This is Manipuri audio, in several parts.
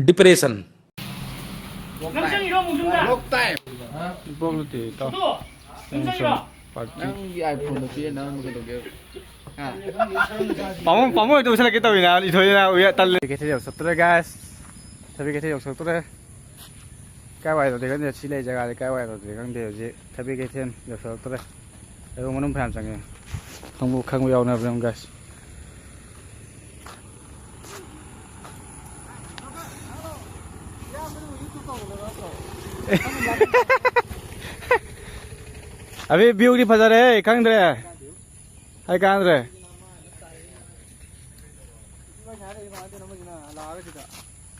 depression Lốc tay. Bốc nó thì to. Nang di iPhone nó kia nó cái đồ kia. Bóng tôi sẽ là cái tàu nào đi thôi nào uy tan lên cái thế điều sốt rồi guys. Tapi cái thế điều sốt rồi. Cái vài rồi thì cái chỉ lấy jaga cái vài rồi thì cái điều gì. Tapi cái thế điều sốt rồi. Tôi muốn làm sao nghe. Không có yêu nào với guys. अभी ब्यूटी फजा रे कांद्रे हाय कांद्रे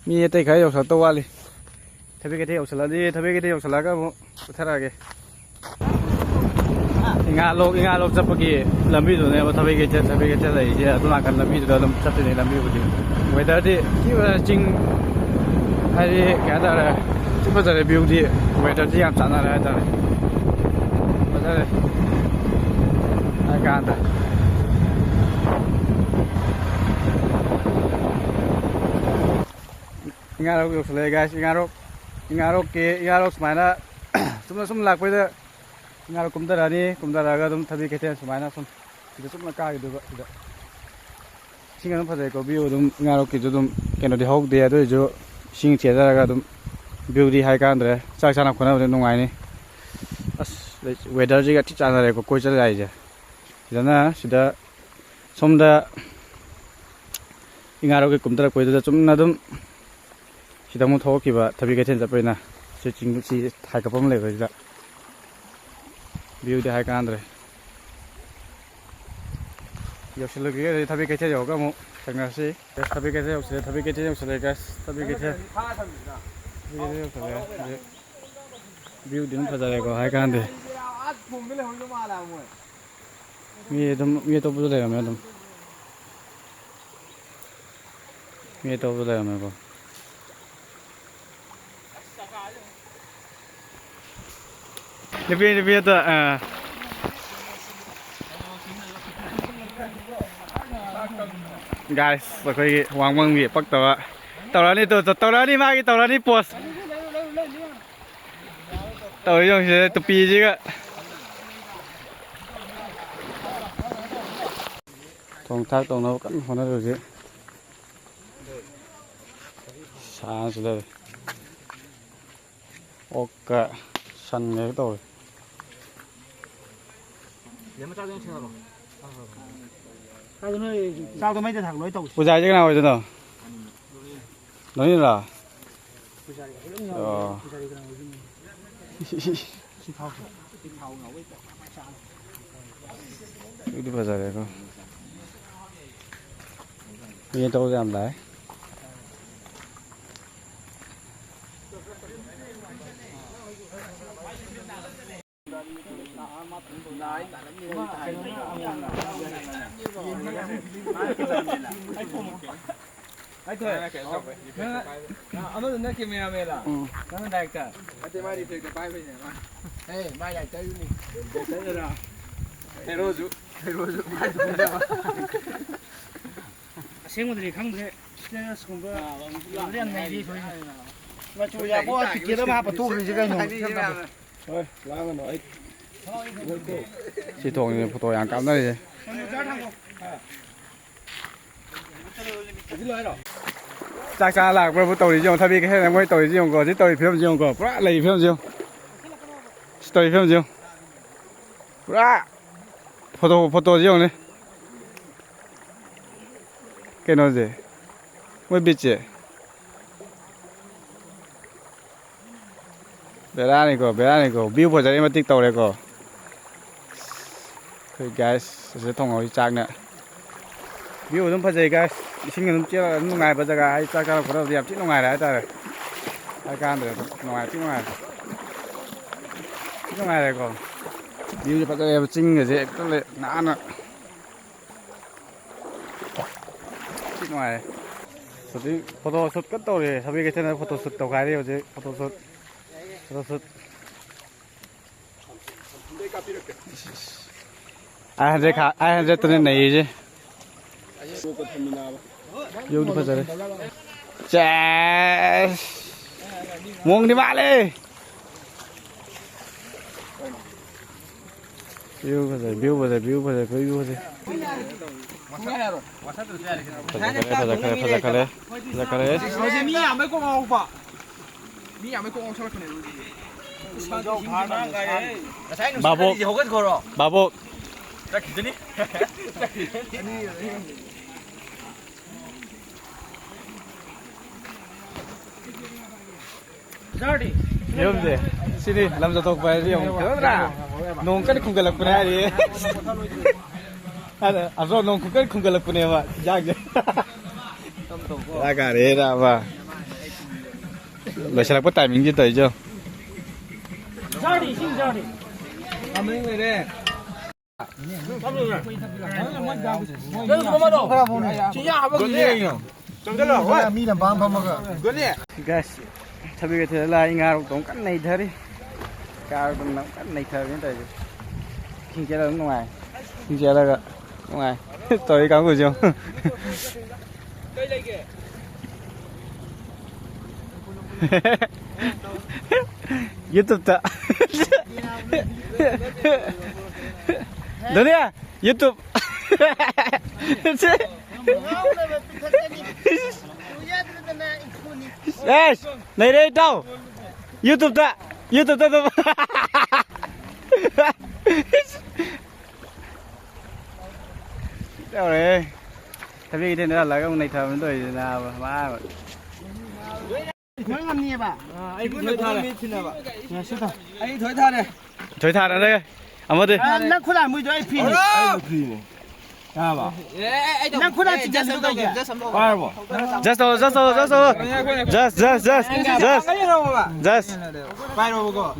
मी ते खाय yok तो वाली थबे के थे yok सला दी थबे के थे yok सला का उथरा के इंगा लोग सब की लंबी जो ने थबे के थे ले जे तो ना कर लंबी जो लम सब ने लंबी बुदी वेदर दी की चिंग हाय क्या दा रे चिंग फजा रे ब्यूटी वेदर दी हम जाना रे दा I got that. Ingarok yok sele guys, ingarok semaina sum lag pai da ingarok kumdara ga dum thabi ke the semaina sum sum na ka gi du da singa dum phajai ko view dum ingarok ki dum keno di hok de do jo sing che da ga dum view di hai ka andre chak chana khona de nungai ni weather ji ga ti chana re ko koi chal jai je dana sida somda ingarok ki kumdara koi da chum na dum sida mu thok ki ba thabi ke then japai na se ching si thai ka pom le ko da view de hai ka andre yo shilo ki thabi ke the yo ga mu tanga si thabi ke the yo se thabi ke the yo se guys thabi ke the view din phaja re ko hai ka andre mi to bu le me dum mi to bu le me ko Lebih tu guys, pakai wang ni pak tawa. Tawa ni tu, tawa ni magi tawa ni post. Tawa yang saya tepi juga. Tong tak tong nau kan mana tu je. Sáng sudah. Oke, san ni tu. sao tôi mấy cái thằng nói tàu Ủa dài chứ nào vậy nào? Nói như là đi bao giờ đấy con? Bây giờ làm đấy. 아무도 느낌이 나메라. 나는 다이까. Ate mai đi cái bay về nhà mà. 에이, 마이 다이 떠유니. Tới rồi. Heroju mai đi ra. 생물들이 강도에 스트레스 공부. 우리한 내리 소리. mà chủ nhà bố thì kia nó ba tu thì cái nhung. Thôi, lá mà nói. Chỉ thùng thì phô yang cảm đấy. Chắc chắn là với tàu đi dùng thay vì cái này mới tàu đi dùng có chứ tàu phim dùng có quá lấy phim dùng. Tàu phim dùng. Quá. Photo dùng đi. Cái nó gì? Mới biết chứ. Bé ra này có view vào đây mà TikTok này có. Okay guys, sẽ thông hỏi trang nè. View đúng phải gì guys. Xin người đúng chưa nó ngày bây giờ cái ai trang có đâu đẹp chứ nó ngày đấy ta. Ai can được nó ngày chứ nó ngày. Nó ngày này có. View bây giờ đẹp chính người dễ có lệ nã nè. Chứ nó ngày. Số đi photo shoot cất tàu thì sao biết cái thế này photo shoot tàu cái đi chứ photo shoot. Ai hanze tunen nahi je. วิวดีพอใจเลยแจ๊สวงดีมากเลยวิวพอใจวิวพอใจวิวพอใจวิวพอใจ바보 바보 여러분들 sini 남자 덕바이 형 그러더라 농까지 쿵갈락분해 하리 앞서 농 쿵갈락쿵갈락분해 봐 야게 야가래라 봐 러시아 거 타이밍이 더 있죠 자리 신 자리 아메리카네 guys tapi kita lah ingat tong kan này thôi cao tong kan này thôi đến đây kinh chế là ngoài kinh chế là ngoài tôi cảm của chưa YouTube ta Dunia YouTube Yes, này đây đâu? YouTube ta, YouTube ta. Đâu đấy? Tapi cái này là cái này thầm rồi là má. Mới làm gì bà? Ai thổi tha này. Ai thổi tha này. Thổi tha ở đây. Amo đi. Nang khula mui doi phi. À bà. Nang khula chỉ chân đâu kìa. À bà. Just. Bay đâu cô.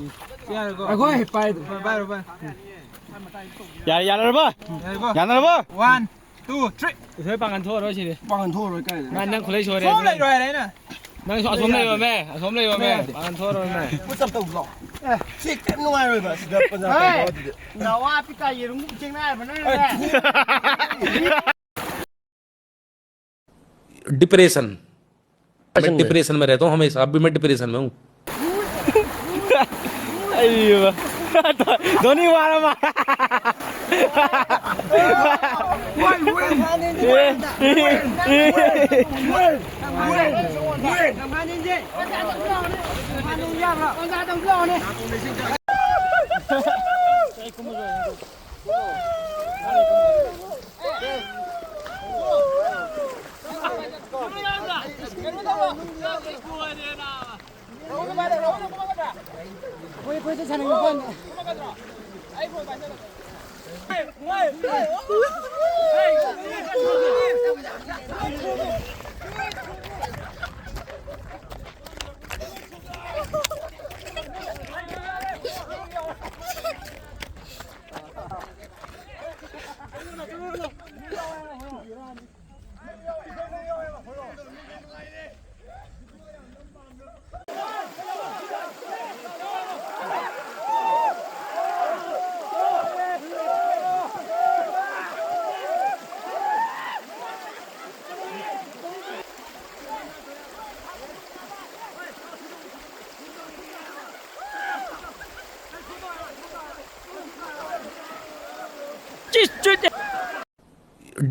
À cô bay rồi. Ya rồi ba. Ya rồi ba. 1 2 3. Thôi bằng ăn thua đó chị đi. Bằng ăn thua rồi cái. Nang nang khulei choi đấy. Xóm lại rồi đấy nè. Nang xóm lấy rồi mẹ, xóm lấy rồi mẹ. Bằng ăn thua rồi mẹ. Có tập tụng rồi. Chị cái ngoài rồi bà, chị gặp con Ê, nào à, bị cái gì đúng trên này mà nó này. Depression मैं डिप्रेशन में रहता हूँ हमेशा अभी मैं डिप्रेशन में हूँ अयो धोनी वाला मा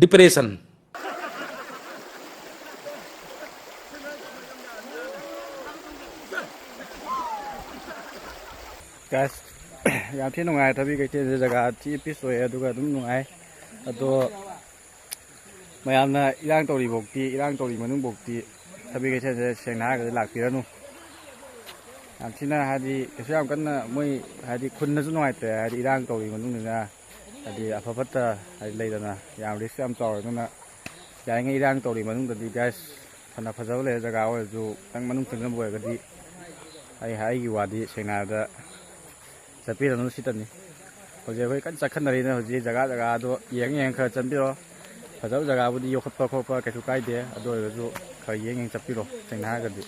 डिप्रेशन guys ยามที่นุ่งไงทวีก็จะจักรที่พิสวยดูก็นุ่งไงตัวมายามนะอีร่างตัวรีบกตีอีร่างตัวรีมันนุ่งบกตีทวีก็จะเชียงนาก็จะหลักปีแล้วนู่นยามที่นั่นฮะดีก็ช่วยกันนะไม่ฮะดีคุณน่าจะนุ่งไงแต่ฮะดีอีร่างตัวรีมันนุ่งนึงนะฮะดีอภัพตะฮะดีเลยนะยามริษยามต่อนั่นนะยามอีร่างตัวรีมันนุ่งแต่ดี guys ขณะพระเจ้าเลยจักรว่าจูตั้งมันนุ่งถึงกันบ่อยก็ดีไอ้หายกี่วันดีเชียงนาจะจะปีนั้นสิตันนี่เขาจะไปกันสักขนาดนี้นะเขาจะจักรตัวยังเคยจำปีหรอพระเจ้าจักรบุตรยกขับขับแกสุกไก่เดียตัวก็จะเคยยังจับปีหรอเชียงนากันดี